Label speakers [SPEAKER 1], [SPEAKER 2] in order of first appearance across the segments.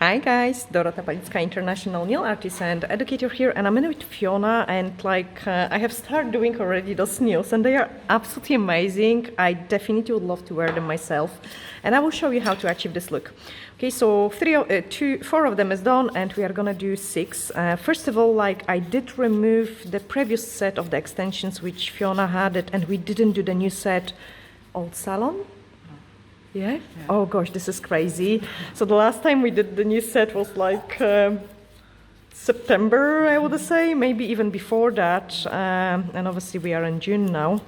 [SPEAKER 1] Hi guys, Dorota Nail, international nail artist and educator here, and I'm in with Fiona, and I have started doing already those nails and they are absolutely amazing. I definitely would love to wear them myself, and I will show you how to achieve this look. Okay, so four of them is done and we are gonna do 6. First of all, I did remove the previous set of the extensions which Fiona had it, and we didn't do the new set. Old salon? Yeah? Oh gosh, this is crazy. So the last time we did the new set was September, I would say, maybe even before that. And obviously we are in June now.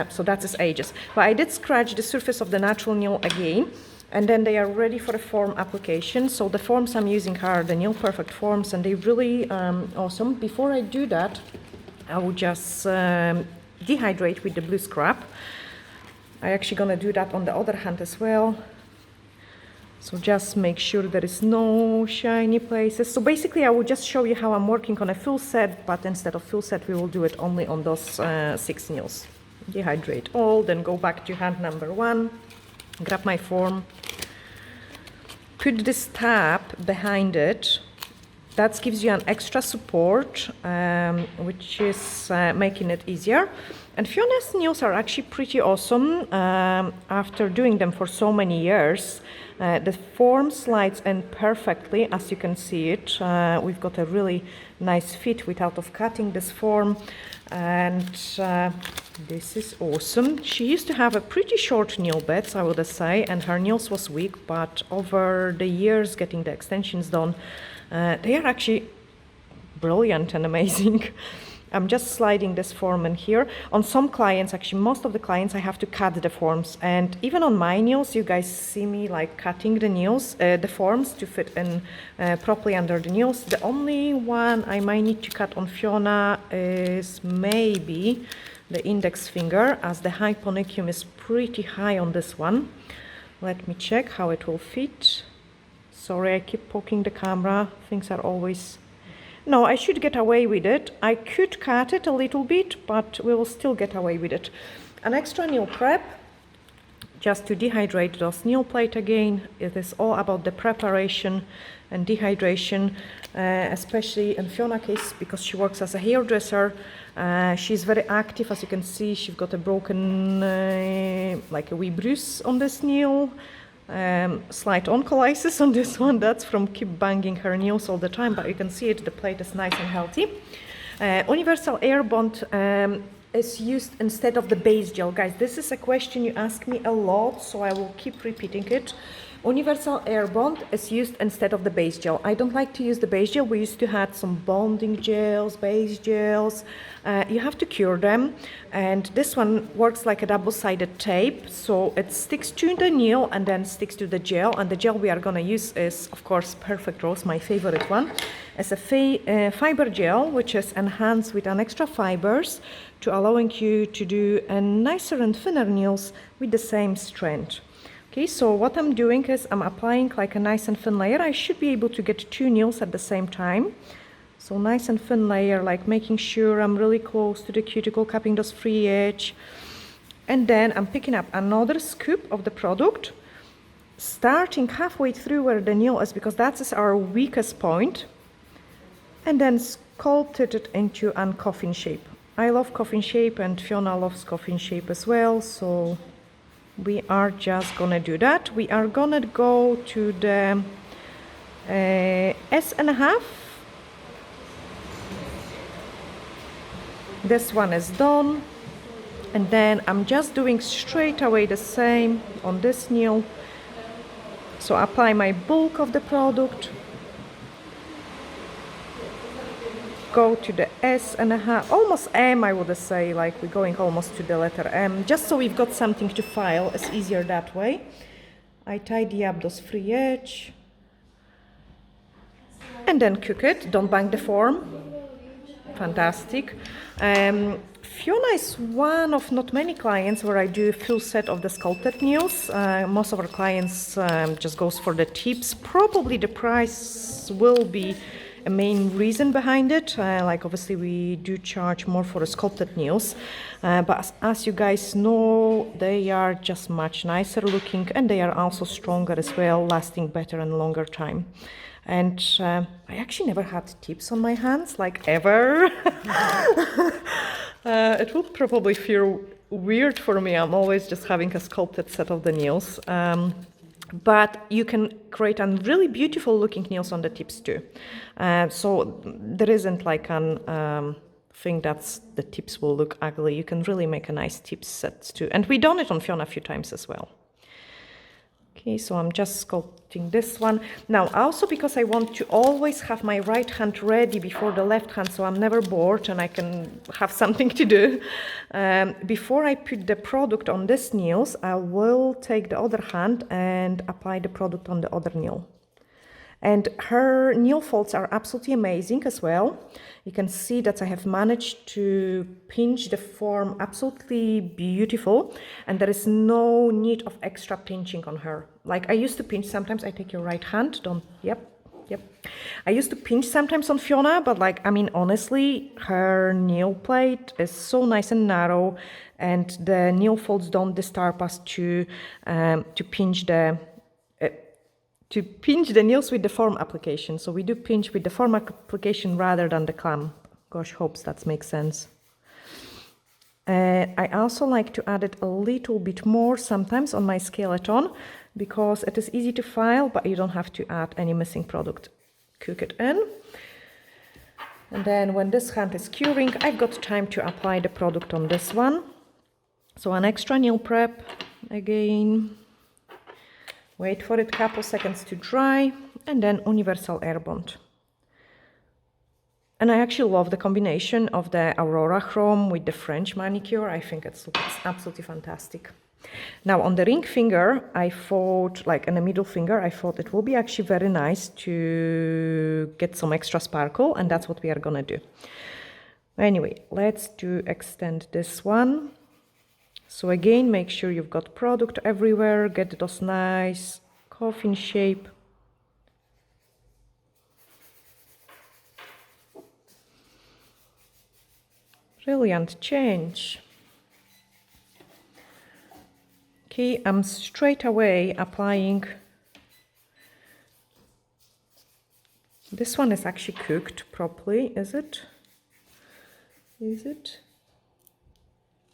[SPEAKER 1] So that is ages. But I did scratch the surface of the natural nail again, and then they are ready for a form application. So the forms I'm using are the Nail Perfect forms, and they're really awesome. Before I do that, I will just dehydrate with the blue scrap. I'm actually gonna do that on the other hand as well. So just make sure there is no shiny places. So basically I will just show you how I'm working on a full set, but instead of full set we will do it only on those 6 nails. Dehydrate all, then go back to hand number 1, grab my form, put this tab behind it. That gives you an extra support, which is making it easier. And Fiona's nails are actually pretty awesome. After doing them for so many years, the form slides in perfectly, as you can see it. We've got a really nice fit without cutting this form, and this is awesome. She used to have a pretty short nail beds, I would say, and her nails was weak, but over the years getting the extensions done, they are actually brilliant and amazing. I'm just sliding this form in here. On some clients, actually most of the clients, I have to cut the forms, and even on my nails, you guys see me cutting the nails, the forms to fit in properly under the nails. The only one I might need to cut on Fiona is maybe the index finger, as the hyponicum is pretty high on this one. Let me check how it will fit. Sorry, I keep poking the camera. Things are always... No, I should get away with it. I could cut it a little bit, but we will still get away with it. An extra nail prep, just to dehydrate those nail plate again. It is all about the preparation and dehydration, especially in Fiona's case, because she works as a hairdresser. She's very active, as you can see. She's got a broken, a wee bruise on this nail. Slight oncolysis on this one. That's from keep banging her nails all the time, but you can see it, the plate is nice and healthy. Universal Air Bond is used instead of the base gel. Guys, this is a question you ask me a lot, so I will keep repeating it. Universal Air Bond is used instead of the base gel. I don't like to use the base gel. We used to have some bonding gels, base gels. You have to cure them, and this one works like a double-sided tape, so it sticks to the nail and then sticks to the gel. And the gel we are gonna use is, of course, Perfect Rose, my favorite one. It's a fiber gel which is enhanced with an extra fibers to allowing you to do a nicer and thinner nails with the same strength. Okay, so what I'm doing is I'm applying a nice and thin layer. I should be able to get 2 nails at the same time. So nice and thin layer, making sure I'm really close to the cuticle, cupping those free edge. And then I'm picking up another scoop of the product, starting halfway through where the nail is, because that is our weakest point. And then sculpted it into a coffin shape. I love coffin shape, and Fiona loves coffin shape as well, so we are just gonna do that. We are gonna go to the S.5. This one is done, and then I'm just doing straight away the same on this nail. So apply my bulk of the product, go to the S.5, almost M, I would say, we're going almost to the letter M, just so we've got something to file. It's easier that way. I tidy up those free edge and then cook it. Don't bang the form. Fantastic. Fiona is one of not many clients where I do a full set of the sculpted nails. Most of our clients just goes for the tips. Probably the price will be a main reason behind it. Like obviously we do charge more for sculpted nails, but as you guys know, they are just much nicer looking, and they are also stronger as well, lasting better and longer time. And I actually never had tips on my hands, like ever. It will probably feel weird for me. I'm always just having a sculpted set of the nails. But you can create a really beautiful looking nails on the tips too. So there isn't like an thing that's the tips will look ugly. You can really make a nice tips set too. And we done it on Fiona a few times as well. Okay, so I'm just sculpting this one. Now, also because I want to always have my right hand ready before the left hand, so I'm never bored and I can have something to do. Before I put the product on this nails, I will take the other hand and apply the product on the other nail. And her nail folds are absolutely amazing as well. You can see that I have managed to pinch the form absolutely beautiful, and there is no need of extra pinching on her. Like I used to pinch sometimes. I take your right hand, yep. I used to pinch sometimes on Fiona, but like, I mean, honestly, her nail plate is so nice and narrow, and the nail folds don't disturb us to pinch the nails with the foam application. So we do pinch with the foam application rather than the clamp. Gosh, hopes that makes sense. I also like to add it a little bit more sometimes on my skeleton, because it is easy to file, but you don't have to add any missing product. Cook it in. And then when this hand is curing, I've got time to apply the product on this one. So an extra nail prep again. Wait for it a couple seconds to dry, and then universal air bond. And I actually love the combination of the Aurora Chrome with the French manicure. I think it looks absolutely fantastic. Now on the ring finger, I thought, like in the middle finger, I thought it will be actually very nice to get some extra sparkle, and that's what we are gonna do. Anyway, let's extend this one. So again, make sure you've got product everywhere, get those nice coffin shape. Brilliant change. Okay, I'm straight away applying. This one is actually cooked properly, is it? Is it?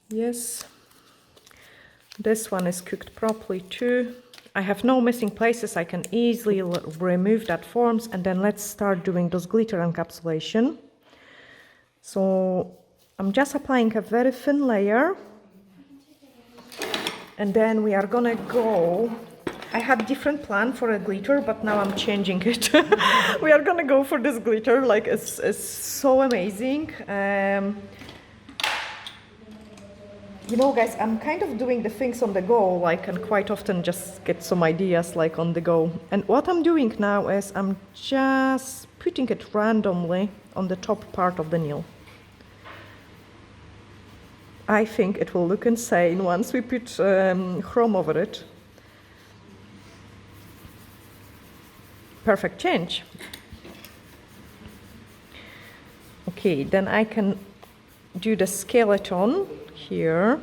[SPEAKER 1] Yes. This one is cooked properly too. I have no missing places. I can easily remove that forms, and then let's start doing those glitter encapsulation. So I'm just applying a very thin layer, and then we are gonna go. I had different plan for a glitter, but now I'm changing it. We are gonna go for this glitter, like it's so amazing. You know, guys, I'm kind of doing the things on the go, like, and quite often just get some ideas like on the go. And what I'm doing now is I'm just putting it randomly on the top part of the nail. I think it will look insane once we put chrome over it. Perfect change. Okay, then I can do the skeleton here.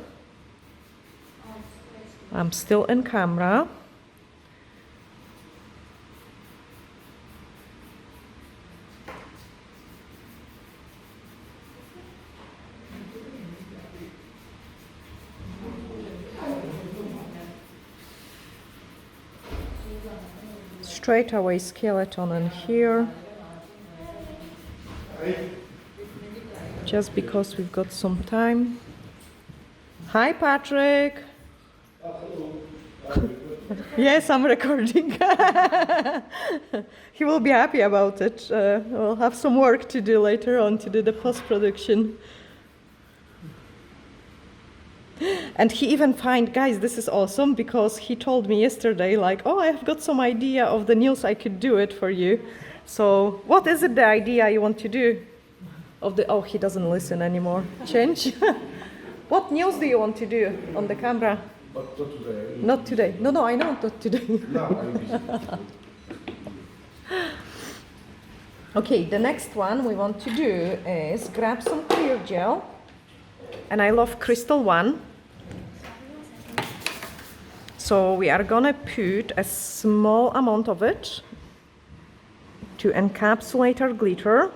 [SPEAKER 1] I'm still in camera. Straight away skeleton in here. Just because we've got some time. Hi, Patrick. Yes, I'm recording. He will be happy about it. We'll have some work to do later on to do the post-production. And he even guys, this is awesome, because he told me yesterday, like, oh, I've got some idea of the nails, I could do it for you. So what is it, the idea you want to do? Oh, he doesn't listen anymore. Change? What nails do you want to do on the camera?
[SPEAKER 2] But not today.
[SPEAKER 1] Not today. No, I know, not today.
[SPEAKER 2] No, I'm busy.
[SPEAKER 1] Okay, the next one we want to do is grab some clear gel, and I love crystal one. So we are gonna put a small amount of it to encapsulate our glitter.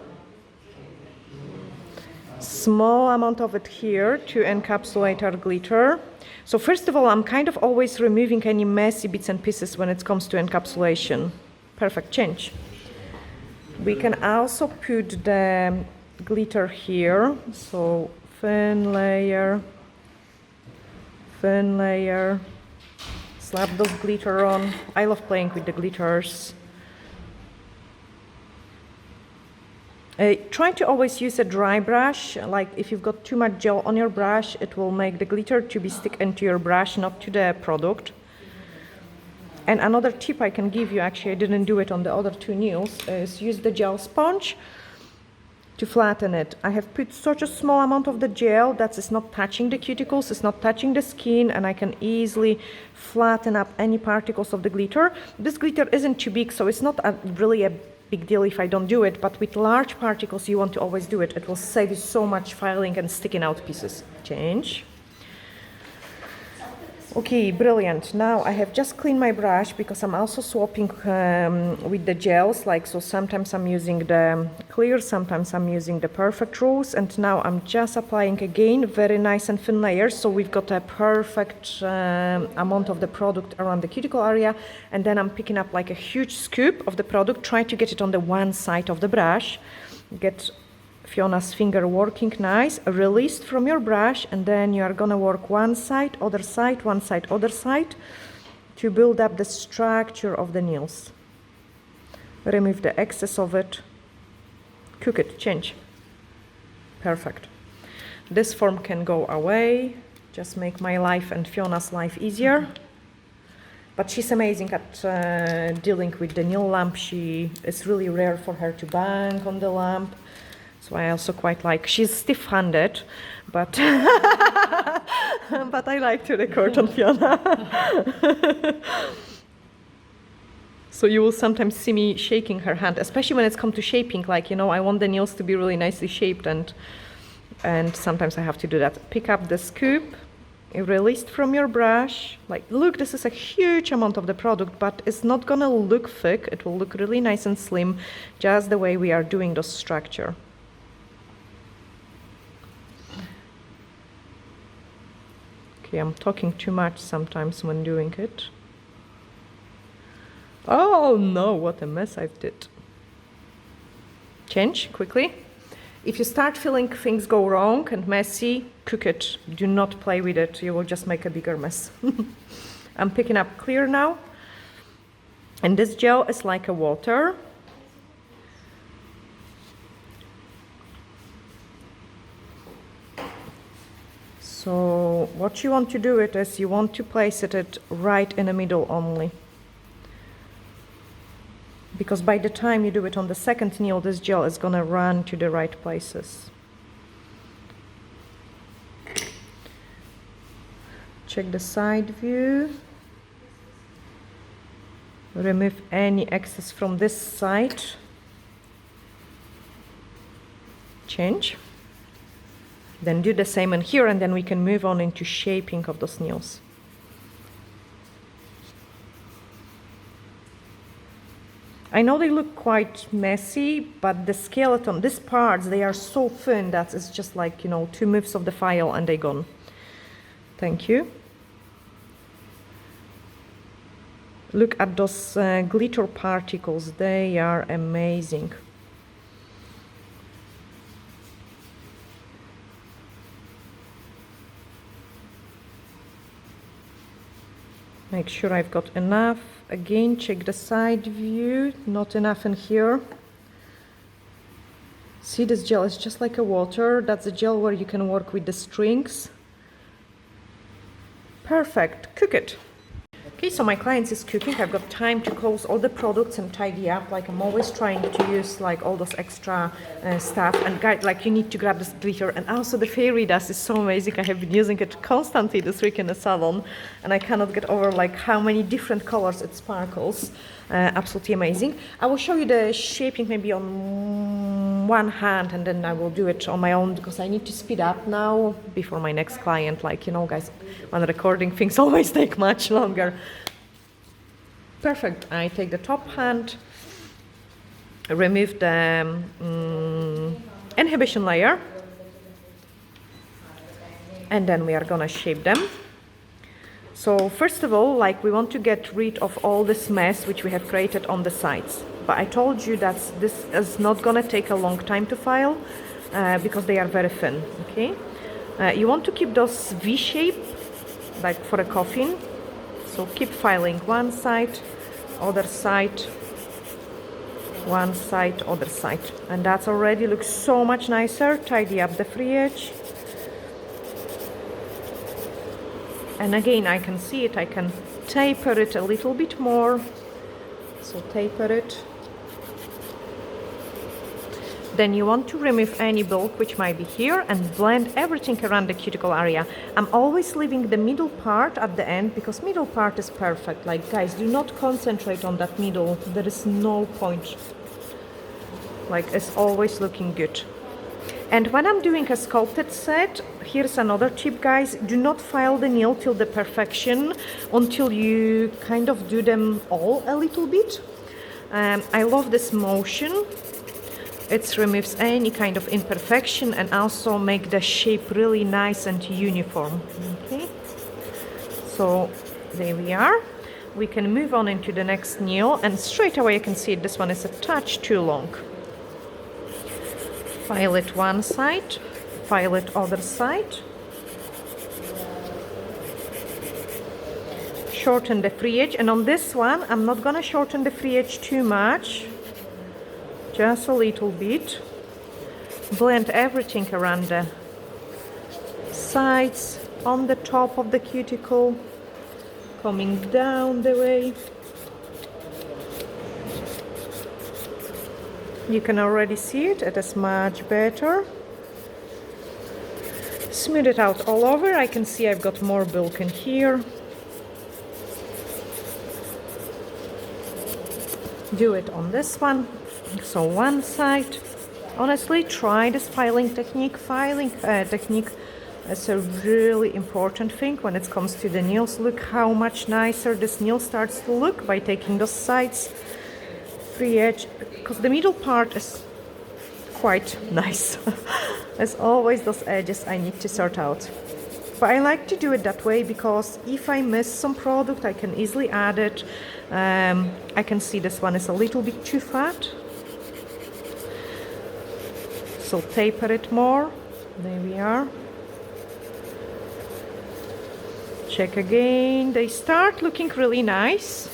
[SPEAKER 1] Small amount of it here to encapsulate our glitter. So first of all, I'm kind of always removing any messy bits and pieces when it comes to encapsulation. Perfect, change. We can also put the glitter here. So thin layer, slap those glitter on. I love playing with the glitters. Try to always use a dry brush. Like if you've got too much gel on your brush, it will make the glitter to be stick into your brush, not to the product. And another tip I can give you, actually I didn't do it on the other two nails, is use the gel sponge to flatten it. I have put such a small amount of the gel that it's not touching the cuticles, it's not touching the skin, and I can easily flatten up any particles of the glitter. This glitter isn't too big, so it's not really a big deal if I don't do it, but with large particles you want to always do it. It will save you so much filing and sticking out pieces. Change. Okay, brilliant. Now I have just cleaned my brush because I'm also swapping with the gels. Like, so sometimes I'm using the clear, sometimes I'm using the perfect rose, and now I'm just applying again very nice and thin layers. So we've got a perfect amount of the product around the cuticle area, and then I'm picking up like a huge scoop of the product, try to get it on the one side of the brush, get Fiona's finger working nice, released from your brush, and then you are gonna work one side, other side, one side, other side, to build up the structure of the nails. Remove the excess of it, cook it, change. Perfect. This form can go away, just make my life and Fiona's life easier. But she's amazing at dealing with the nail lamp. It's really rare for her to bang on the lamp. So I also quite like, she's stiff-handed, but but I like to record on Fiona. So you will sometimes see me shaking her hand, especially when it's come to shaping, like, you know, I want the nails to be really nicely shaped, and sometimes I have to do that. Pick up the scoop, released from your brush. Like, look, this is a huge amount of the product, but it's not gonna look thick. It will look really nice and slim, just the way we are doing the structure. Okay, I'm talking too much sometimes when doing it. Oh no, what a mess I did. Change quickly. If you start feeling things go wrong and messy, cook it. Do not play with it. You will just make a bigger mess. I'm picking up clear now. And this gel is like a water. So what you want to do it is you want to place it right in the middle only. Because by the time you do it on the second nail, this gel is gonna run to the right places. Check the side view. Remove any excess from this side. Change. Then do the same in here, and then we can move on into shaping of those nails. I know they look quite messy, but the skeleton, these parts, they are so thin that it's just like, you know, 2 moves of the file and they're gone. Thank you. Look at those glitter particles, they are amazing. Make sure I've got enough. Again, check the side view, not enough in here. See, this gel is just like a water. That's a gel where you can work with the strings. Perfect, cook it. Okay, so my client is cooking. I've got time to close all the products and tidy up. Like I'm always trying to use like all those extra stuff. And guys, like you need to grab this glitter. And also the fairy dust is so amazing. I have been using it constantly this week in the salon, and I cannot get over like how many different colors it sparkles. Absolutely amazing. I will show you the shaping maybe on one hand, and then I will do it on my own because I need to speed up now before my next client. Like, you know, guys, when recording things always take much longer. Perfect. I take the top hand, remove the inhibition layer, and then we are gonna shape them. So first of all, like we want to get rid of all this mess which we have created on the sides. But I told you that this is not gonna take a long time to file because they are very thin, okay? You want to keep those V shape, like for a coffin. So keep filing one side, other side, one side, other side. And that already looks so much nicer. Tidy up the free edge. And again, I can see it, I can taper it a little bit more. So taper it. Then you want to remove any bulk which might be here and blend everything around the cuticle area. I'm always leaving the middle part at the end because middle part is perfect. Like guys, do not concentrate on that middle. There is no point. Like it's always looking good. And when I'm doing a sculpted set, here's another tip, guys. Do not file the nail till the perfection until you kind of do them all a little bit. I love this motion. It removes any kind of imperfection and also make the shape really nice and uniform. Okay, so there we are. We can move on into the next nail, and straight away you can see this one is a touch too long. File it one side, file it other side. Shorten the free edge, and on this one I'm not gonna shorten the free edge too much, just a little bit. Blend everything around the sides, on the top of the cuticle, coming down the way. You can already see it, it is much better. Smooth it out all over. I can see I've got more bulk in here. Do it on this one. So one side. Honestly, try this filing technique. Filing technique is a really important thing when it comes to the nails. Look how much nicer this nail starts to look by taking those sides. Free edge, because the middle part is quite nice. As always, those edges I need to sort out. But I like to do it that way because if I miss some product, I can easily add it. I can see this one is a little bit too fat. So taper it more. There we are. Check again. They start looking really nice.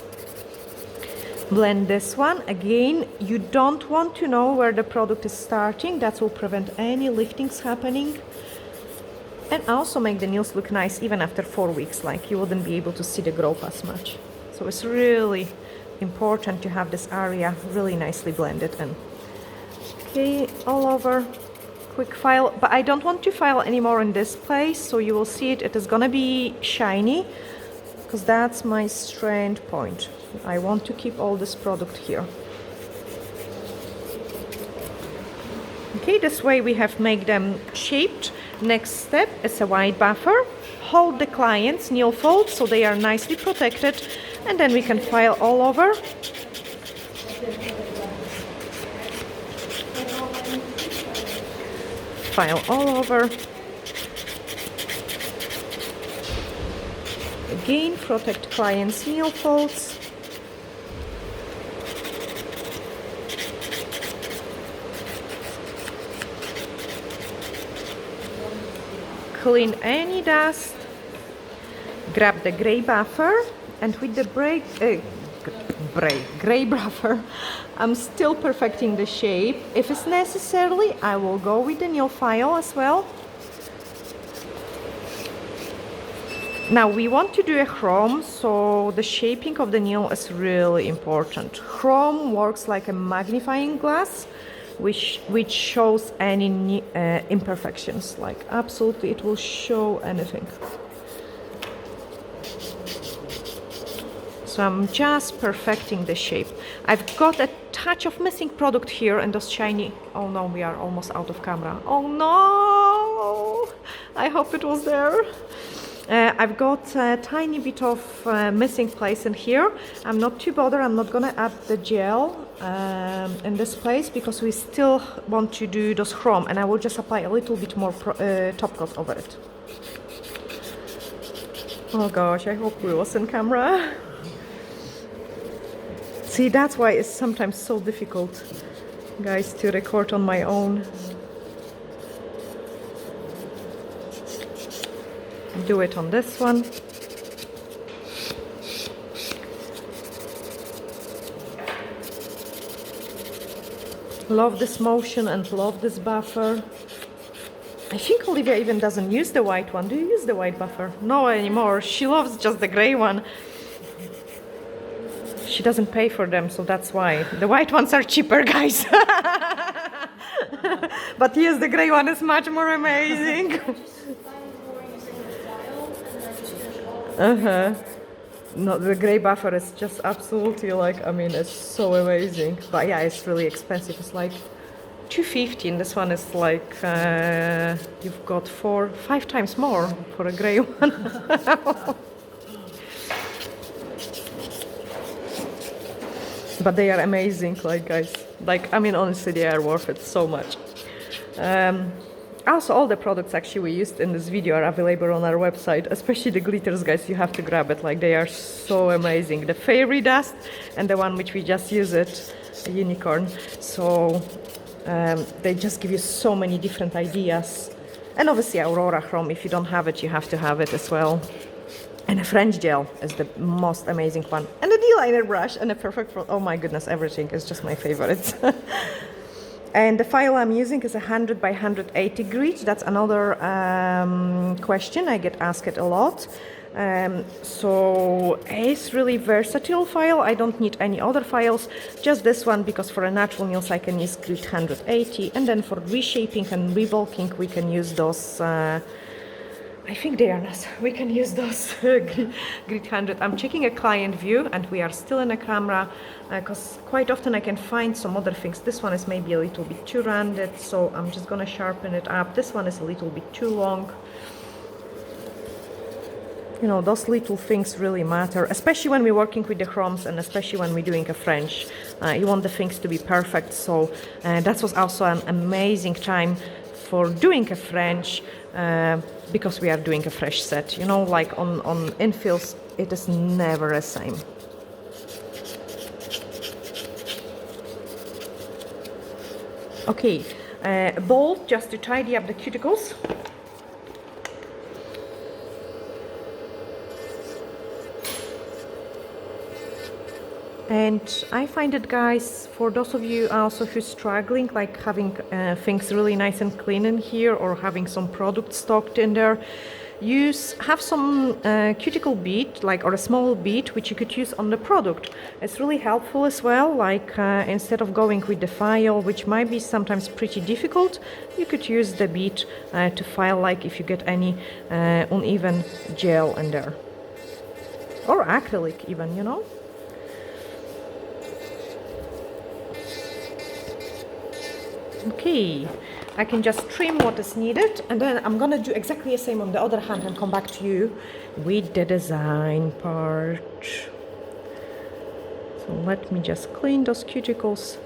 [SPEAKER 1] Blend this one. Again, you don't want to know where the product is starting. That will prevent any liftings happening. And also make the nails look nice even after 4 weeks. Like you wouldn't be able to see the growth as much. So it's really important to have this area really nicely blended in. Okay, all over. Quick file. But I don't want to file anymore in this place. So you will see it. It is gonna be shiny because that's my strand point. I want to keep all this product here. Okay, this way we have made them shaped. Next step is a white buffer. Hold the client's nail folds so they are nicely protected, and then we can file all over. File all over. Again, protect client's nail folds. Clean any dust. Grab the gray buffer, and with the gray buffer, I'm still perfecting the shape. If it's necessary, I will go with the nail file as well. Now we want to do a chrome, so the shaping of the nail is really important. Chrome works like a magnifying glass, which shows any imperfections. Like absolutely, it will show anything. So I'm just perfecting the shape. I've got a touch of missing product here and those shiny. Oh no, we are almost out of camera. Oh no! I hope it was there. I've got a tiny bit of missing place in here. I'm not too bothered. I'm not gonna add the gel in this place because we still want to do those chrome, and I will just apply a little bit more top coat over it. Oh gosh, I hope we was in camera. See, that's why it's sometimes so difficult, guys, to record on my own. Do it on this one. Love this motion and love this buffer. I think Olivia even doesn't use the white one. Do you use the white buffer? No anymore. She loves just the gray one. She doesn't pay for them, so that's why. The white ones are cheaper, guys. But yes, the gray one is much more amazing. No, the gray buffer is just absolutely like, I mean, it's so amazing. But yeah, it's really expensive. It's like $250, and this one is like you've got 4-5 times more for a gray one. But they are amazing, like, guys. Like, I mean, honestly, they are worth it so much. Also, all the products actually we used in this video are available on our website, especially the glitters, guys. You have to grab it, like, they are so amazing. The fairy dust and the one which we just use it, a unicorn. So they just give you so many different ideas. And obviously Aurora Chrome, if you don't have it, you have to have it as well. And a French gel is the most amazing one. And a D-liner brush and a perfect, oh my goodness, everything is just my favorite. And the file I'm using is 100 by 180 grit. That's another question I get asked a lot. So it's really versatile file. I don't need any other files, just this one, because for a natural nails I can use grit 180, and then for reshaping and rebulking we can use those I think they are not. We can use those grit 100. I'm checking a client view and we are still in a camera because quite often I can find some other things. This one is maybe a little bit too rounded, so I'm just gonna sharpen it up. This one is a little bit too long. You know, those little things really matter, especially when we're working with the chromes and especially when we're doing a French. You want the things to be perfect, so that was also an amazing time for doing a French. Because we are doing a fresh set, you know, like on infills, it is never the same. Okay, bold just to tidy up the cuticles. And I find it, guys, for those of you also who's struggling, like having things really nice and clean in here, or having some product stocked in there, have some cuticle bead, like, or a small bead which you could use on the product. It's really helpful as well, like instead of going with the file, which might be sometimes pretty difficult, you could use the bead to file, like if you get any uneven gel in there, or acrylic even, you know. Okay, I can just trim what is needed, and then I'm gonna do exactly the same on the other hand and come back to you with the design part. So let me just clean those cuticles.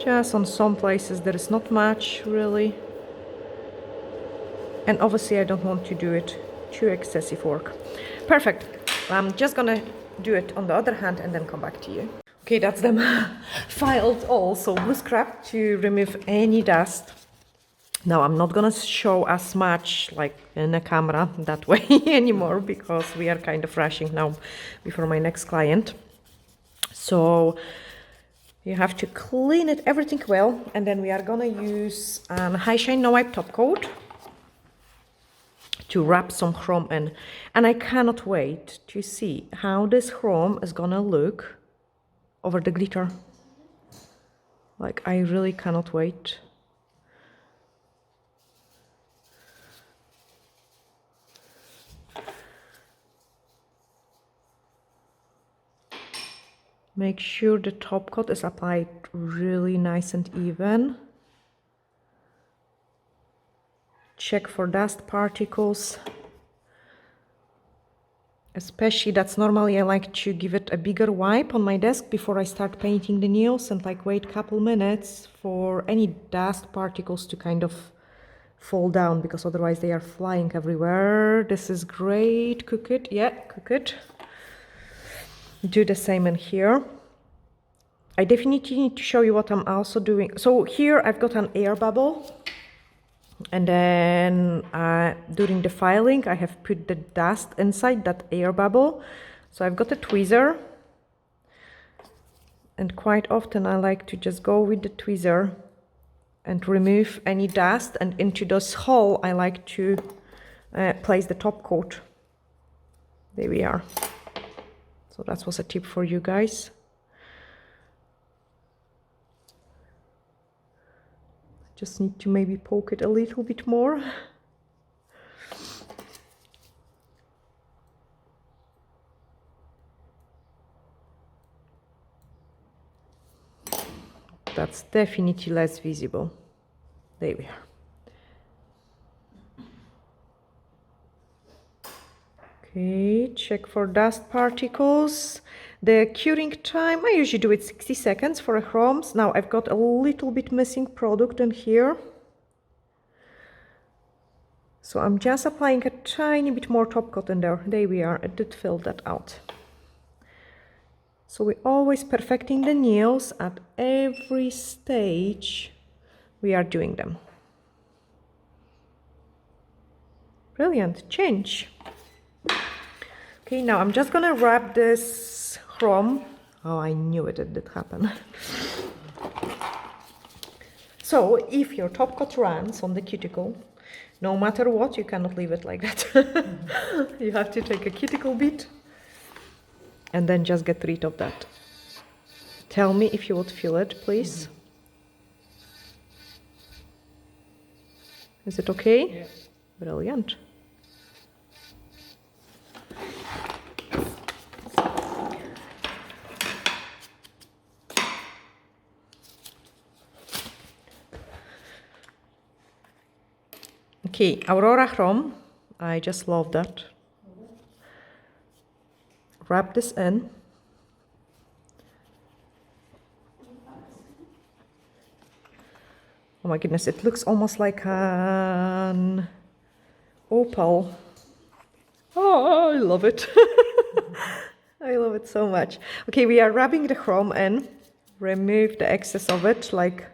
[SPEAKER 1] Just on some places there is not much really, and obviously I don't want to do it too excessive work. Perfect. I'm just gonna do it on the other hand and then come back to you. Okay, that's them filed also. Blue scrap to remove any dust. Now I'm not gonna show as much like in the camera that way anymore because we are kind of rushing now before my next client. So you have to clean it everything well, and then we are gonna use high shine no wipe top coat. to wrap some chrome in. And I cannot wait to see how this chrome is gonna look over the glitter. Like, I really cannot wait. Make sure the top coat is applied really nice and even. Check for dust particles. Especially, that's normally I like to give it a bigger wipe on my desk before I start painting the nails and like wait a couple minutes for any dust particles to kind of fall down, because otherwise they are flying everywhere. This is great. Cook it. Yeah, cook it. Do the same in here. I definitely need to show you what I'm also doing. So here I've got an air bubble. And then during the filing, I have put the dust inside that air bubble. So I've got a tweezer. And quite often I like to just go with the tweezer and remove any dust. And into this hole, I like to place the top coat. There we are. So that was a tip for you guys. Just need to maybe poke it a little bit more. That's definitely less visible. There we are. Okay, check for dust particles. The curing time, I usually do it 60 seconds for a chromes. Now I've got a little bit missing product in here. So I'm just applying a tiny bit more top coat in there. There we are, I did fill that out. So we're always perfecting the nails at every stage we are doing them. Brilliant, change. Okay, now I'm just gonna wrap this chrome. Oh, I knew it did happen. So if your top coat runs on the cuticle, no matter what, you cannot leave it like that. You have to take a cuticle bit and then just get rid of that. Tell me if you would feel it, please. Is it okay?
[SPEAKER 2] Yeah.
[SPEAKER 1] Brilliant. Okay, Aurora Chrome, I just love that. Wrap this in. Oh my goodness, it looks almost like an opal. Oh, I love it. I love it so much. Okay, we are rubbing the chrome in. Remove the excess of it, like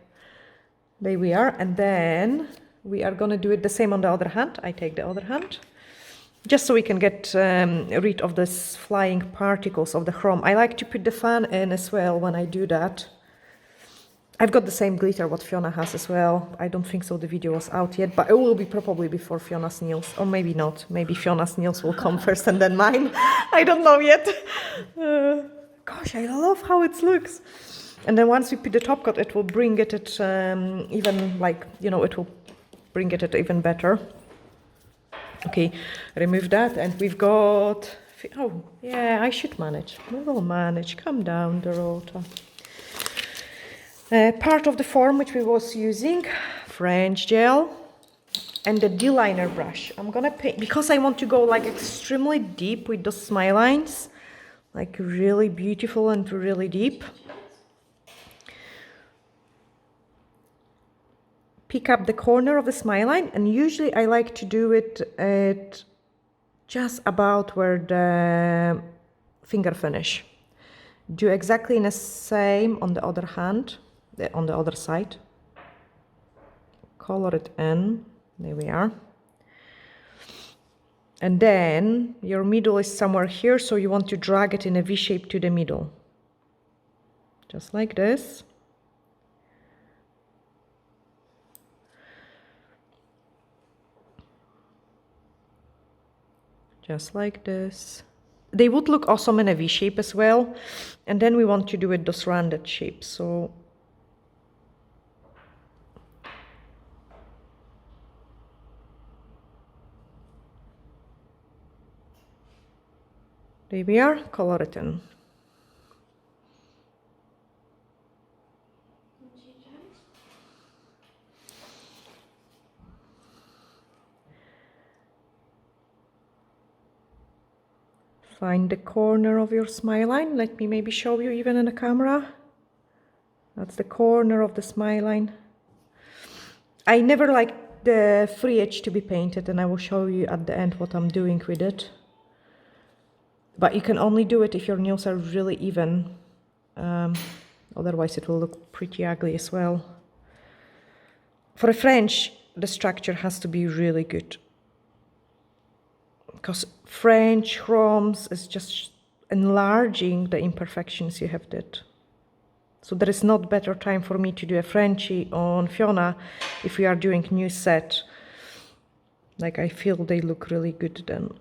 [SPEAKER 1] there we are. And then we are gonna do it the same on the other hand. I take the other hand. Just so we can get rid of this flying particles of the chrome. I like to put the fan in as well when I do that. I've got the same glitter what Fiona has as well. I don't think so the video was out yet, but it will be probably before Fiona's nails, or maybe not. Maybe Fiona's nails will come first and then mine. I don't know yet. Gosh, I love how it looks. And then once we put the top coat, it will bring it at even like, you know, it will bring it at even better. Okay, remove that, and we've got, oh yeah, I should manage. We will manage. Calm down, Dorota. Part of the form which we was using, French gel, and the D-liner brush. I'm gonna paint, because I want to go like extremely deep with those smile lines, like really beautiful and really deep. Pick up the corner of the smile line, and usually I like to do it at just about where the finger finish. Do exactly the same on the other hand, on the other side. Color it in, there we are. And then your middle is somewhere here, so you want to drag it in a V shape to the middle. Just like this. just like this. They would look awesome in a V shape as well. And then we want to do it those rounded shapes. So there we are, color it in. Find the corner of your smile line. Let me maybe show you even in the camera. That's the corner of the smile line. I never like the free edge to be painted, and I will show you at the end what I'm doing with it. But you can only do it if your nails are really even. Otherwise it will look pretty ugly as well. For a French, the structure has to be really good. Because French chromes is just enlarging the imperfections you have did. So there is not better time for me to do a Frenchie on Fiona if we are doing new set. Like I feel they look really good then.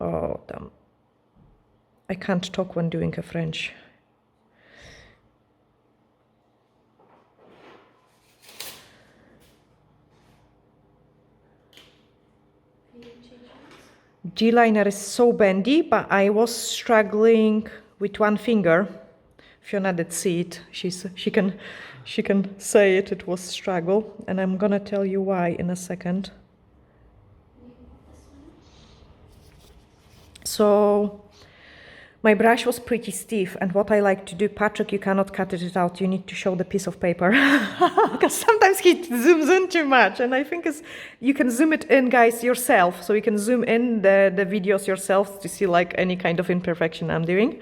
[SPEAKER 1] Oh damn. I can't talk when doing a French. G-liner is so bendy, but I was struggling with one finger. Fiona did see it. She can say it. It was struggle, and I'm gonna tell you why in a second. So my brush was pretty stiff, and what I like to do, Patrick, you cannot cut it out. You need to show the piece of paper because sometimes he zooms in too much, and I think you can zoom it in, guys, yourself. So you can zoom in the videos yourself to see like any kind of imperfection I'm doing.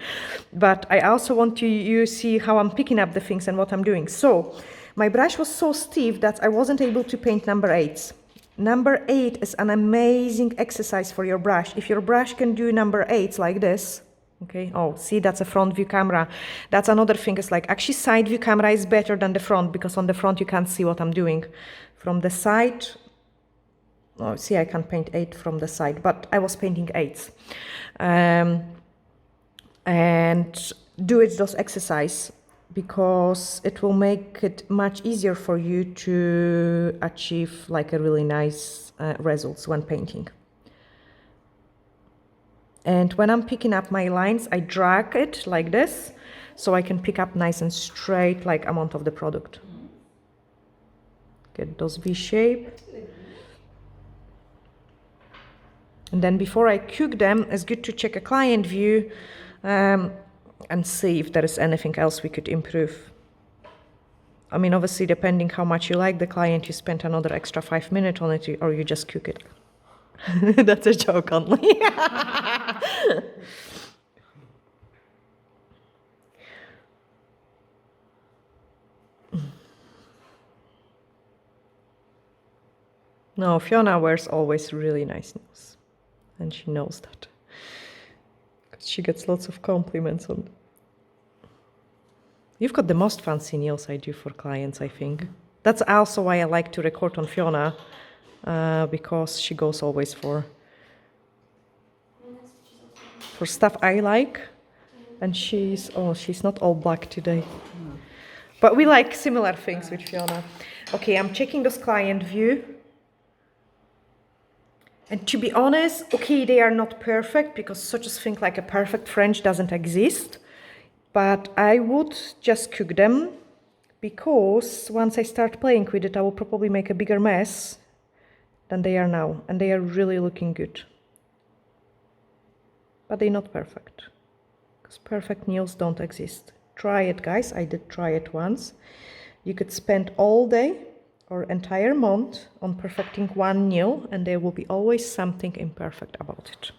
[SPEAKER 1] But I also want you see how I'm picking up the things and what I'm doing. So my brush was so stiff that I wasn't able to paint number 8s. Number 8 is an amazing exercise for your brush. If your brush can do number 8s like this. Okay, oh, see, that's a front view camera. That's another thing, is like actually side view camera is better than the front, because on the front you can't see what I'm doing. From the side, oh, see, I can paint 8 from the side, but I was painting 8s. And do it those exercise, because it will make it much easier for you to achieve like a really nice results when painting. And when I'm picking up my lines, I drag it like this, so I can pick up nice and straight like amount of the product. Get those V shape. And then before I cook them, it's good to check a client view and see if there is anything else we could improve. I mean, obviously, depending how much you like the client, you spend another extra 5 minutes on it, or you just cook it. That's a joke only. No, Fiona wears always really nice nails, and she knows that. Because she gets lots of compliments on. You've got the most fancy nails I do for clients, I think. That's also why I like to record on Fiona. Because she goes always for stuff I like, and she's not all black today, but we like similar things with Fiona. Okay, I'm checking this client view, and to be honest, okay, they are not perfect, because such a thing like a perfect French doesn't exist, but I would just cook them, because once I start playing with it, I will probably make a bigger mess than they are now, and they are really looking good. But they're not perfect, because perfect nails don't exist. Try it, guys. I did try it once. You could spend all day or entire month on perfecting one nail, and there will be always something imperfect about it.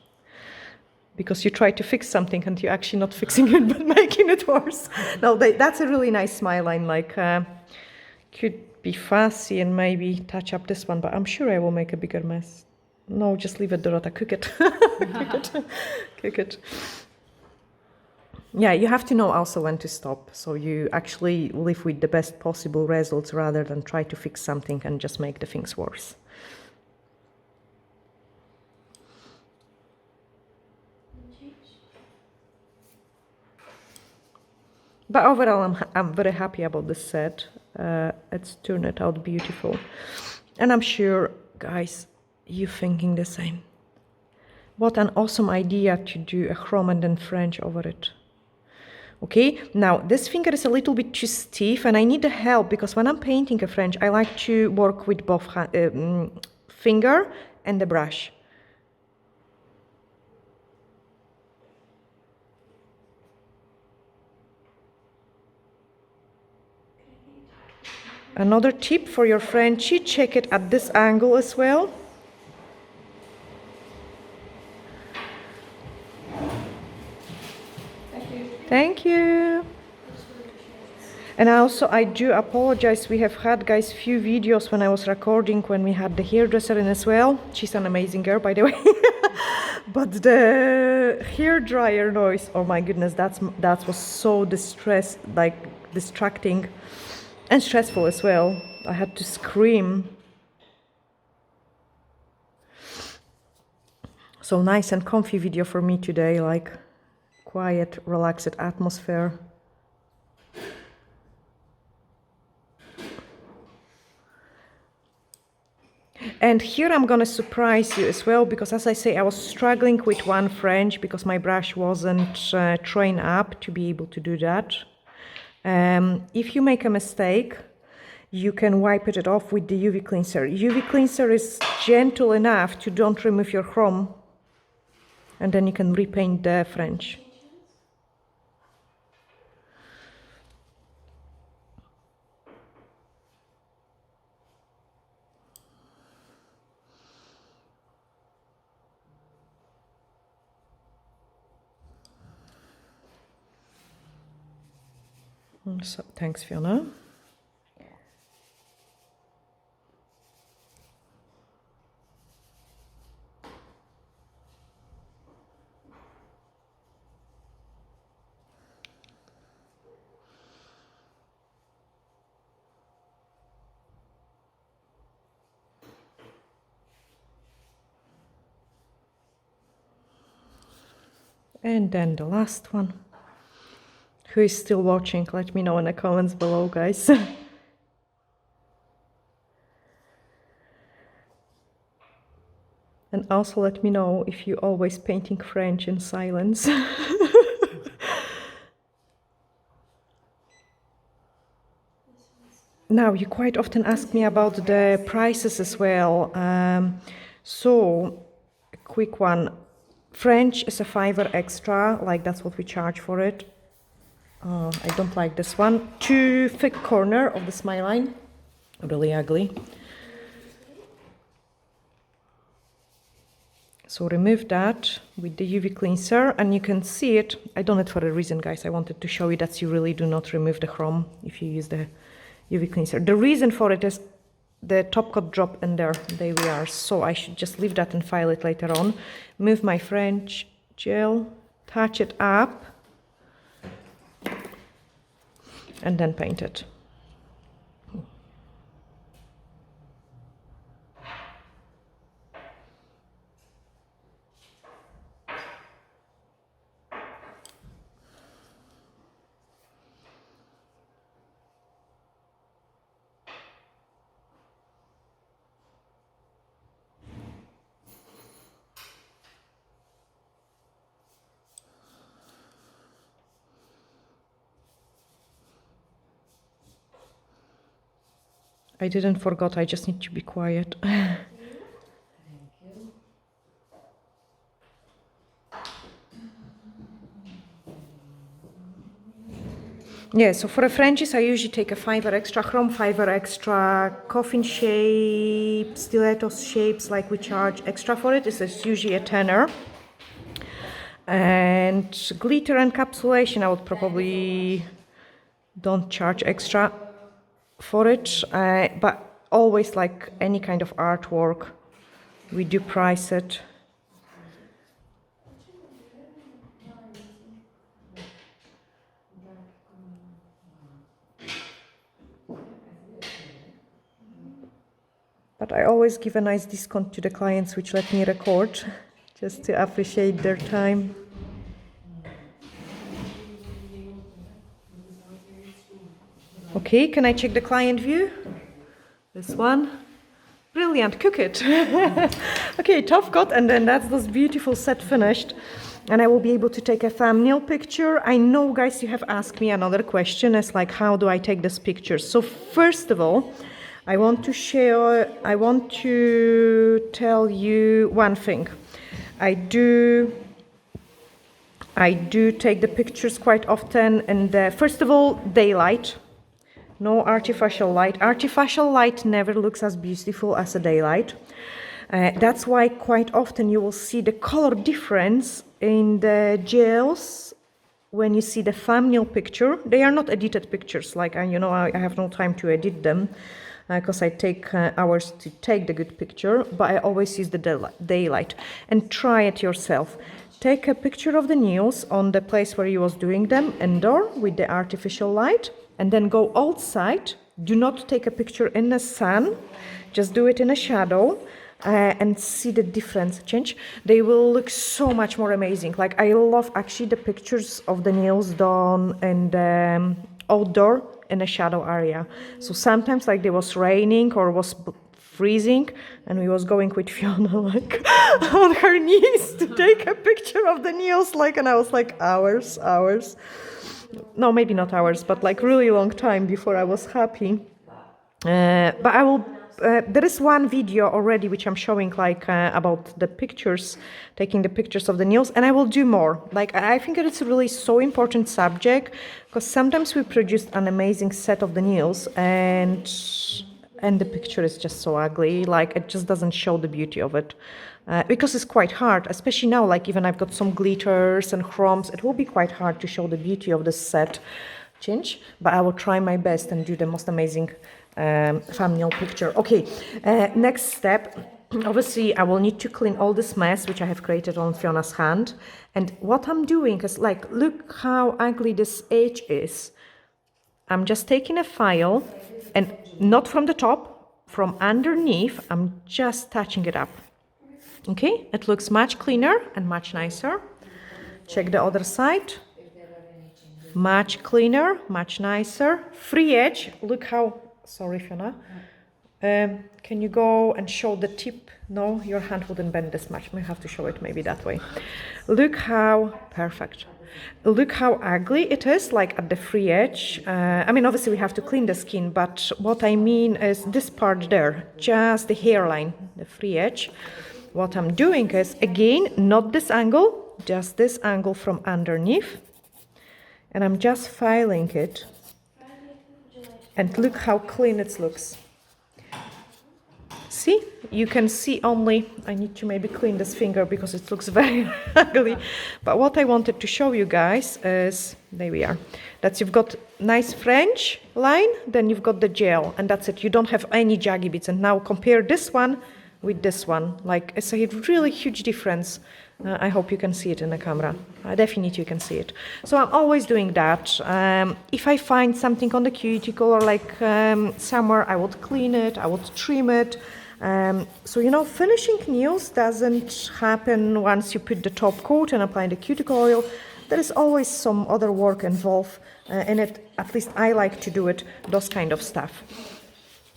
[SPEAKER 1] Because you try to fix something and you're actually not fixing it, but making it worse. No, that's a really nice smile line, like could be fussy and maybe touch up this one, but I'm sure I will make a bigger mess. No, just leave it, Dorota, cook it. Cook it. Yeah, you have to know also when to stop, so you actually live with the best possible results rather than try to fix something and just make the things worse. But overall, I'm very happy about this set. It's turned out beautiful. And I'm sure, guys, you're thinking the same. What an awesome idea to do a chrome and then French over it. Okay, now this finger is a little bit too stiff and I need the help because when I'm painting a French, I like to work with both finger and the brush. Another tip for your Frenchy, check it at this angle as well. Thank you. And also, I do apologize. We have had, guys, few videos when I was recording when we had the hairdresser in as well. She's an amazing girl, by the way. But the hair dryer noise, oh my goodness, that was so distracting and stressful as well. I had to scream. So nice and comfy video for me today, like quiet, relaxed atmosphere. And here I'm gonna surprise you as well, because as I say, I was struggling with one French because my brush wasn't trained up to be able to do that. If you make a mistake, you can wipe it off with the UV cleanser. UV cleanser is gentle enough to don't remove your chrome, and then you can repaint the French. So, thanks, Fiona. And then the last one. Who is still watching? Let me know in the comments below, guys. And also let me know if you're always painting French in silence. Now, you quite often ask me about the prices as well. So, a quick one. French is a $5 extra, like that's what we charge for it. I don't like this one. Too thick corner of the smile line. Really ugly. So remove that with the UV cleanser and you can see it. I done it for a reason, guys. I wanted to show you that you really do not remove the chrome if you use the UV cleanser. The reason for it is the top coat drop in there. There we are. So I should just leave that and file it later on. Move my French gel, touch it up, and then paint it. I didn't forget, I just need to be quiet.
[SPEAKER 2] Thank you.
[SPEAKER 1] Yeah, so for the Frenchies, I usually take a $5 extra chrome, $5 extra coffin shape, stiletto shapes, like we charge extra for it. This is usually a $10. And glitter encapsulation, I would probably don't charge extra for it, but always, like any kind of artwork, we do price it. But I always give a nice discount to the clients which let me record, just to appreciate their time. Okay, can I check the client view? This one. Brilliant, cook it. Okay, top coat, and then that's this beautiful set finished. And I will be able to take a thumbnail picture. I know, guys, you have asked me another question. It's like, how do I take this picture? So first of all, I want to tell you one thing. I do take the pictures quite often, and first of all, daylight. No artificial light. Artificial light never looks as beautiful as a daylight. That's why quite often you will see the color difference in the gels when you see the thumbnail picture. They are not edited pictures, like, I have no time to edit them because I take hours to take the good picture, but I always use the daylight. And try it yourself. Take a picture of the nails on the place where you was doing them indoor with the artificial light, and then go outside. Do not take a picture in the sun, just do it in a shadow. And see the difference change. They will look so much more amazing. Like, I love actually the pictures of the nails done in the outdoor in a shadow area. So sometimes, like, there was raining or was freezing, and we was going with Fiona like on her knees to take a picture of the nails, like, and I was like hours. No, maybe not hours, but like really long time before I was happy. But I will. There is one video already which I'm showing, like about the pictures, taking the pictures of the nails, and I will do more. Like, I think it's really so important subject, because sometimes we produce an amazing set of the nails and the picture is just so ugly. Like, it just doesn't show the beauty of it. Because it's quite hard, especially now, like, even I've got some glitters and chromes, it will be quite hard to show the beauty of the set change, but I will try my best and do the most amazing thumbnail picture. Okay, next step, obviously I will need to clean all this mess which I have created on Fiona's hand, and what I'm doing is, like, look how ugly this edge is. I'm just taking a file, and not from the top, from underneath, I'm just touching it up. Okay, it looks much cleaner and much nicer. Check the other side. Much cleaner, much nicer. Free edge, look how, sorry Fiona, can you go and show the tip? No, your hand wouldn't bend this much. I have to show it maybe that way. Look how perfect. Look how ugly it is, like at the free edge. I mean, obviously we have to clean the skin, but what I mean is this part there, just the hairline, the free edge. What I'm doing is, again, not this angle, just this angle from underneath. And I'm just filing it. And look how clean it looks. See? You can see only, I need to maybe clean this finger because it looks very ugly. But what I wanted to show you guys is, there we are, that you've got nice French line, then you've got the gel, and that's it. You don't have any jaggy bits. And now compare this one with this one. Like, it's a really huge difference. I hope you can see it in the camera. Definitely you can see it. So I'm always doing that. If I find something on the cuticle or like somewhere, I would clean it, I would trim it. So, finishing nails doesn't happen once you put the top coat and apply the cuticle oil. There is always some other work involved in it. At least I like to do it, those kind of stuff.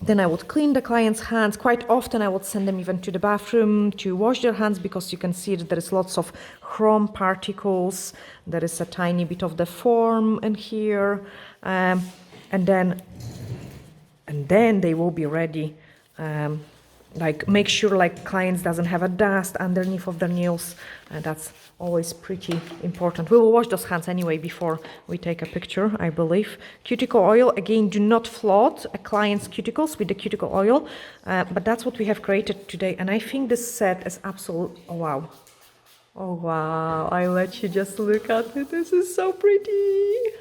[SPEAKER 1] Then I would clean the client's hands. Quite often I would send them even to the bathroom to wash their hands, because you can see that there is lots of chrome particles. There is a tiny bit of the foam in here. And then they will be ready. Like, make sure like clients doesn't have a dust underneath of their nails. That's always pretty important. We will wash those hands anyway before we take a picture, I believe. Cuticle oil, again, do not float a client's cuticles with the cuticle oil. But that's what we have created today. And I think this set is absolute, oh wow. Oh wow, I'll let you just look at it. This is so pretty.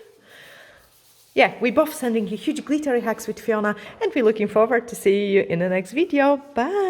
[SPEAKER 1] Yeah, we're both sending you huge glittery hugs with Fiona, and we're looking forward to see you in the next video. Bye!